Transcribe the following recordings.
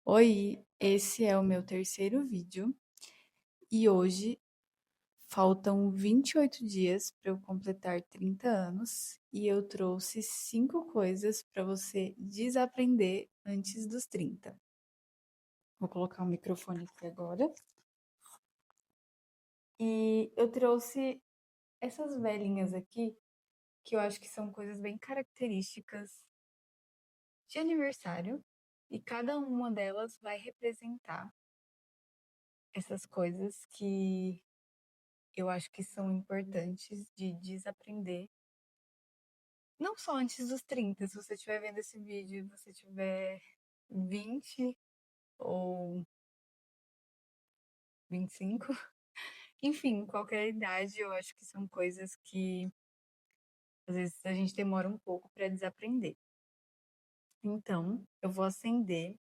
Oi, esse é o meu terceiro vídeo e hoje faltam 28 dias para eu completar 30 anos e eu trouxe 5 coisas para você desaprender antes dos 30. Vou colocar o microfone aqui agora. E eu trouxe essas velhinhas aqui que eu acho que são coisas bem características de aniversário e cada uma delas vai representar essas coisas que eu acho que são importantes de desaprender. Não só antes dos 30, se você estiver vendo esse vídeo e você tiver 20 ou 25, enfim, qualquer idade, eu acho que são coisas que às vezes a gente demora um pouco para desaprender. Então, eu vou acender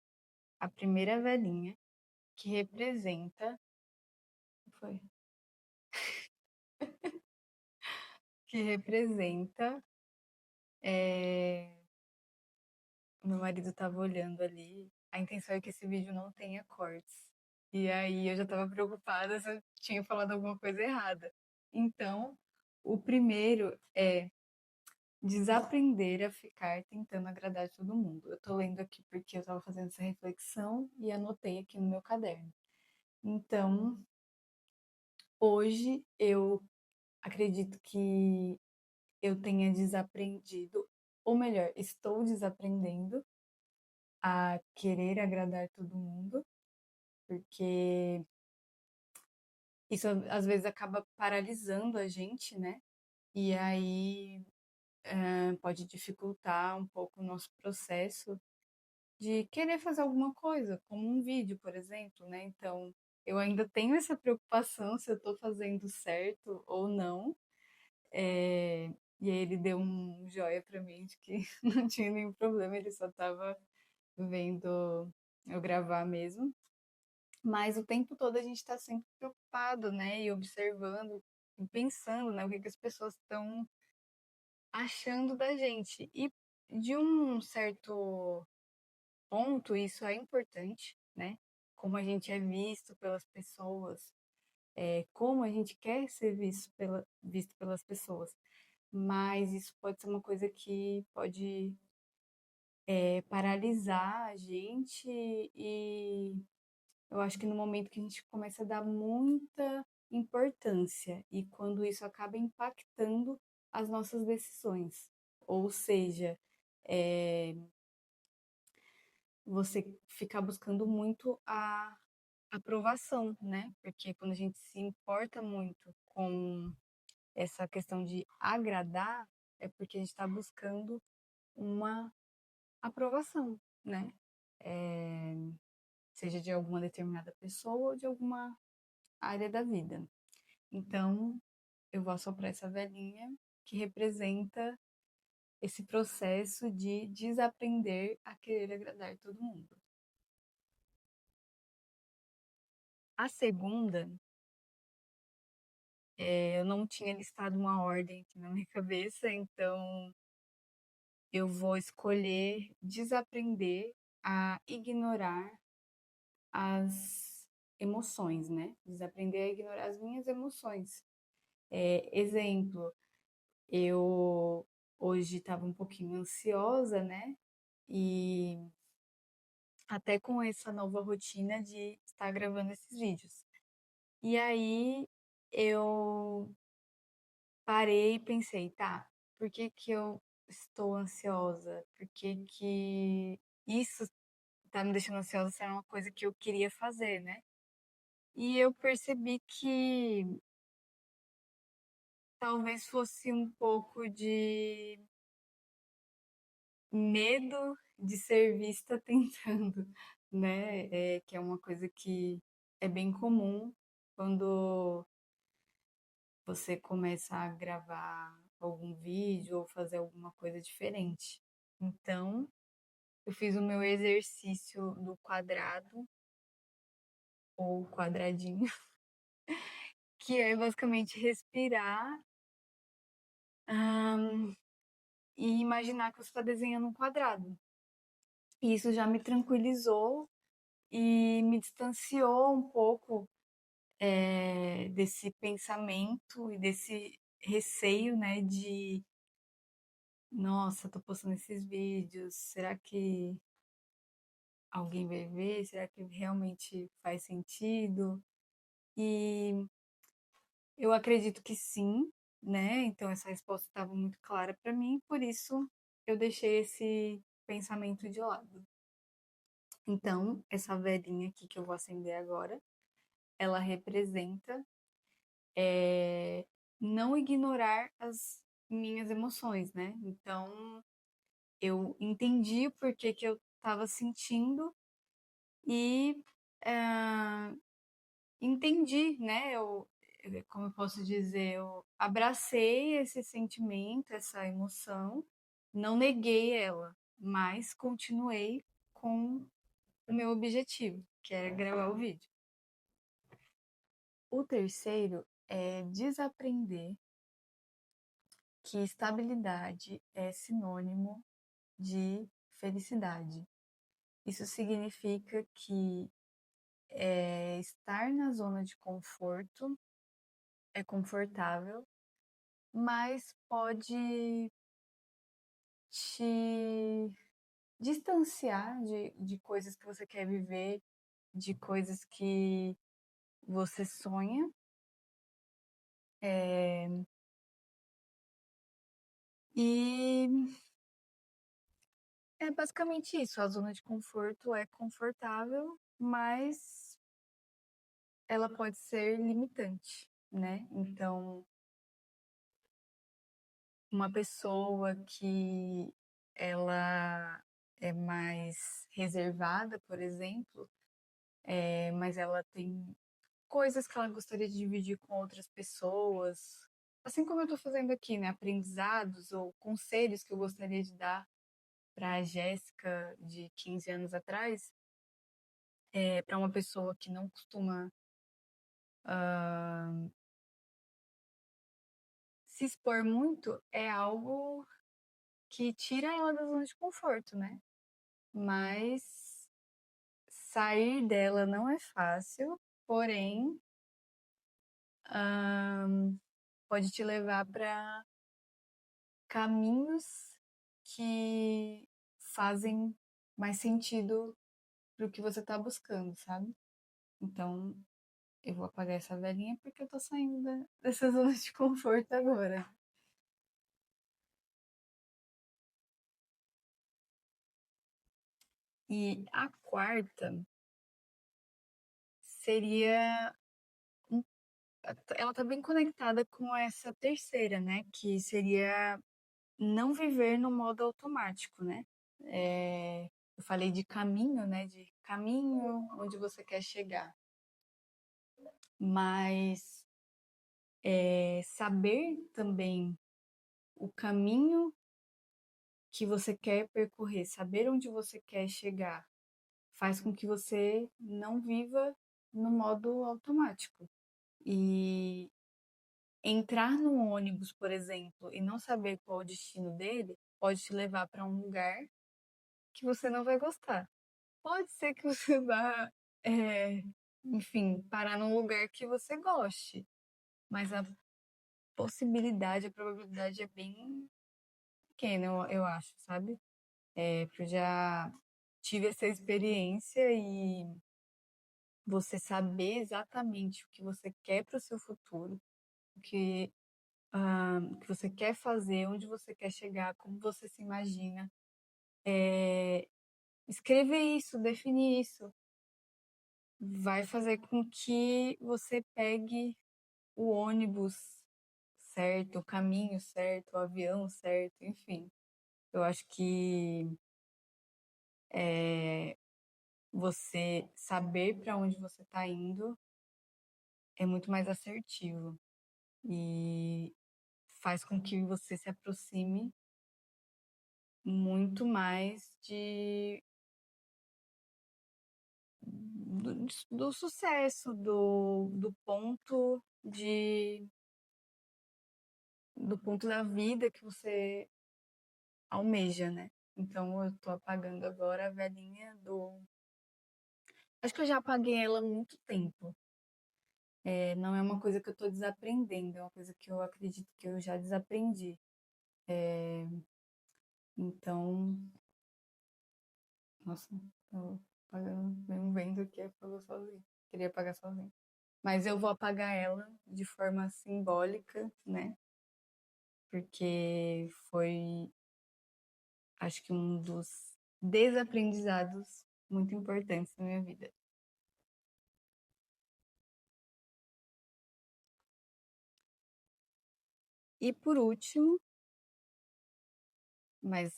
a primeira velhinha que representa, foi, que representa, é, meu marido tava olhando ali. A intenção é que esse vídeo não tenha cortes. E aí eu já tava preocupada se eu tinha falado alguma coisa errada. Então, o primeiro é desaprender a ficar tentando agradar todo mundo. Eu tô lendo aqui porque eu tava fazendo essa reflexão e anotei aqui no meu caderno. Então, hoje eu acredito que eu tenha desaprendido, ou melhor, estou desaprendendo a querer agradar todo mundo, porque isso às vezes acaba paralisando a gente, né? E aí pode dificultar um pouco o nosso processo de querer fazer alguma coisa, como um vídeo, por exemplo, né? Então, eu ainda tenho essa preocupação se eu estou fazendo certo ou não. É, E aí ele deu um joia para mim de que não tinha nenhum problema, ele só estava vendo eu gravar mesmo. Mas o tempo todo a gente está sempre preocupado, né? E observando e pensando, né? O que que as pessoas estão achando da gente. E de um certo ponto, isso é importante, né? Como a gente é visto pelas pessoas, como a gente quer ser visto pelas pessoas. Mas isso pode ser uma coisa que pode paralisar a gente e eu acho que no momento que a gente começa a dar muita importância e quando isso acaba impactando as nossas decisões. Ou seja, é, você ficar buscando muito a aprovação, né? Porque quando a gente se importa muito com essa questão de agradar, é porque a gente está buscando uma aprovação, né? É, seja de alguma determinada pessoa ou de alguma área da vida. Então, eu vou assoprar essa velhinha que representa esse processo de desaprender a querer agradar todo mundo. A segunda, eu não tinha listado uma ordem aqui na minha cabeça, então eu vou escolher desaprender a ignorar as emoções, né? Desaprender a ignorar as minhas emoções. Exemplo, eu hoje estava um pouquinho ansiosa, né? E até com essa nova rotina de estar gravando esses vídeos. E aí eu parei e pensei, tá, por que que eu estou ansiosa? Por que que isso tá me deixando ansiosa se era uma coisa que eu queria fazer, né? E eu percebi que talvez fosse um pouco de medo de ser vista tentando, né? Que é uma coisa que é bem comum quando você começa a gravar algum vídeo ou fazer alguma coisa diferente. Então, eu fiz o meu exercício do quadrado ou quadradinho, que é basicamente respirar, e imaginar que você está desenhando um quadrado. E isso já me tranquilizou e me distanciou um pouco desse pensamento e desse receio, né, de nossa, tô postando esses vídeos, será que alguém vai ver? Será que realmente faz sentido? E eu acredito que sim, né? Então essa resposta estava muito clara para mim, por isso eu deixei esse pensamento de lado. Então, essa velhinha aqui que eu vou acender agora, ela representa é, não ignorar as minhas emoções, né? Então, eu entendi o porquê que eu estava sentindo e ah, entendi, né? Como eu posso dizer, eu abracei esse sentimento, essa emoção, não neguei ela, mas continuei com o meu objetivo, que era gravar o vídeo. O terceiro é desaprender que estabilidade é sinônimo de felicidade. Isso significa que estar na zona de conforto é confortável, mas pode te distanciar de coisas que você quer viver, de coisas que você sonha. E é basicamente isso. A zona de conforto é confortável, mas ela pode ser limitante, né? Então, uma pessoa que ela é mais reservada, por exemplo, mas ela tem coisas que ela gostaria de dividir com outras pessoas, assim como eu estou fazendo aqui, né? Aprendizados ou conselhos que eu gostaria de dar para a Jéssica de 15 anos atrás, para uma pessoa que não costuma se expor muito, é algo que tira ela da zona de conforto, né? Mas sair dela não é fácil, porém, pode te levar para caminhos que fazem mais sentido pro que você tá buscando, sabe? Então, eu vou apagar essa velhinha porque eu tô saindo dessa zona de conforto agora. E a quarta seria. Ela tá bem conectada com essa terceira, né? Que seria não viver no modo automático, né? Eu falei de caminho, né? De caminho onde você quer chegar. Mas saber também o caminho que você quer percorrer, saber onde você quer chegar, faz com que você não viva no modo automático. E entrar no ônibus, por exemplo, e não saber qual o destino dele, pode te levar para um lugar que você não vai gostar. Pode ser que você vá, é, enfim, parar num lugar que você goste, mas a possibilidade, a probabilidade é bem pequena, eu acho, sabe? Porque eu já tive essa experiência e você saber exatamente o que você quer para o seu futuro, o que você quer fazer, onde você quer chegar, como você se imagina. Escrever isso, definir isso, vai fazer com que você pegue o ônibus certo, o caminho certo, o avião certo, enfim. Eu acho que você saber para onde você está indo é muito mais assertivo e faz com que você se aproxime muito mais do sucesso, do ponto da vida que você almeja, né? Então eu tô apagando agora a velhinha Acho que eu já apaguei ela há muito tempo. Não é uma coisa que eu tô desaprendendo, é uma coisa que eu acredito que eu já desaprendi. Então, nossa, tô apagando, mesmo vendo que apagou sozinho. Queria apagar sozinho. Mas eu vou apagar ela de forma simbólica, né? Porque foi, acho que um dos desaprendizados muito importantes na minha vida. E por último, mas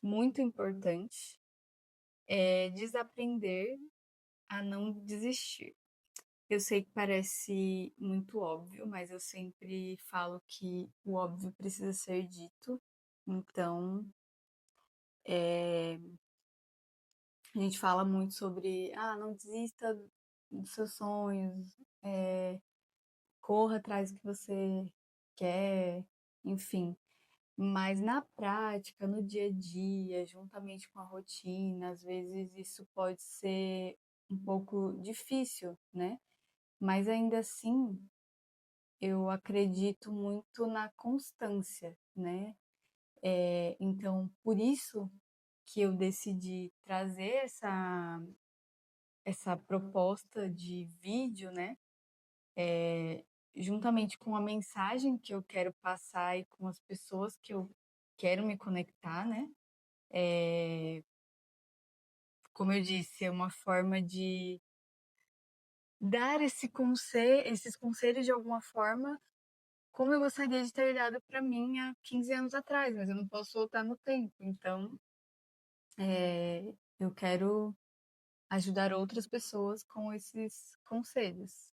muito importante, é desaprender a não desistir. Eu sei que parece muito óbvio, mas eu sempre falo que o óbvio precisa ser dito. Então, a gente fala muito sobre, não desista dos seus sonhos, corra atrás do que você quer, enfim. Mas na prática, no dia a dia, juntamente com a rotina, às vezes isso pode ser um pouco difícil, né? Mas ainda assim, eu acredito muito na constância, né? Então, por isso que eu decidi trazer essa proposta de vídeo, né? Juntamente com a mensagem que eu quero passar e com as pessoas que eu quero me conectar, né? Como eu disse, é uma forma de dar esses conselhos de alguma forma, como eu gostaria de ter dado para mim há 15 anos atrás, mas eu não posso voltar no tempo. Então, eu quero ajudar outras pessoas com esses conselhos.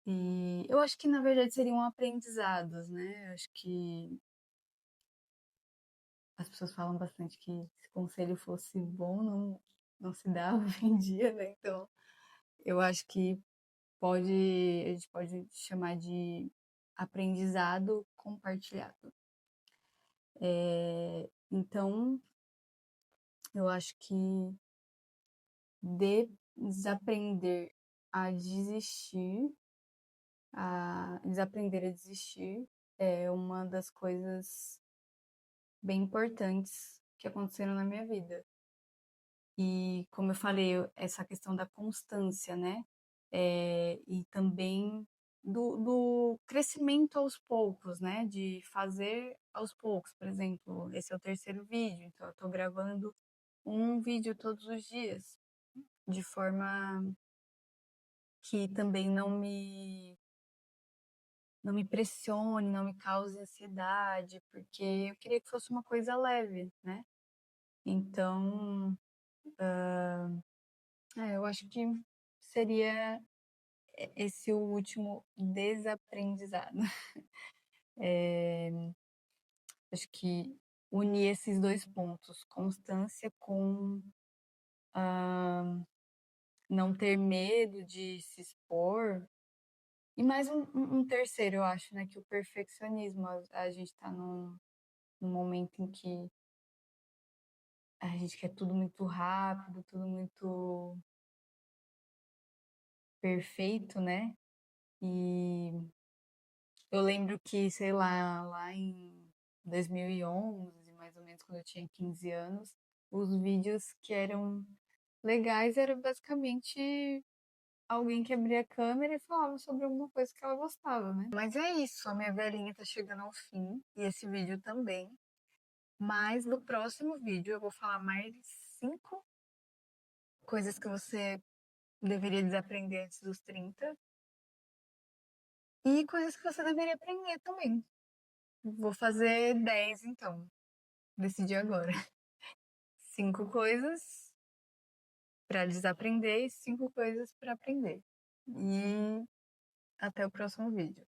E eu acho que, na verdade, seriam aprendizados, né? Eu acho que as pessoas falam bastante que se conselho fosse bom, não se dá hoje em dia, né? Então, eu acho que a gente pode chamar de aprendizado compartilhado. Então, eu acho que desaprender a desistir, a desaprender a desistir é uma das coisas bem importantes que aconteceram na minha vida. E, como eu falei, essa questão da constância, né? E também do crescimento aos poucos, né? De fazer aos poucos. Por exemplo, esse é o terceiro vídeo, então eu estou gravando um vídeo todos os dias, de forma que também não me pressione, não me cause ansiedade, porque eu queria que fosse uma coisa leve, né? Então, eu acho que seria esse o último desaprendizado. Acho que unir esses dois pontos, constância com não ter medo de se expor. E mais um terceiro, eu acho, né? Que o perfeccionismo, a gente está num momento em que a gente quer tudo muito rápido, tudo muito perfeito, né? E eu lembro que, sei lá em 2011, mais ou menos, quando eu tinha 15 anos, os vídeos que eram legais eram basicamente alguém que abria a câmera e falava sobre alguma coisa que ela gostava, né? Mas é isso, a minha velhinha tá chegando ao fim, e esse vídeo também. Mas no próximo vídeo eu vou falar mais 5 coisas que você deveria desaprender antes dos 30 e coisas que você deveria aprender também. Vou fazer 10 então. Decidi agora. 5 coisas para desaprender e 5 coisas para aprender. E até o próximo vídeo.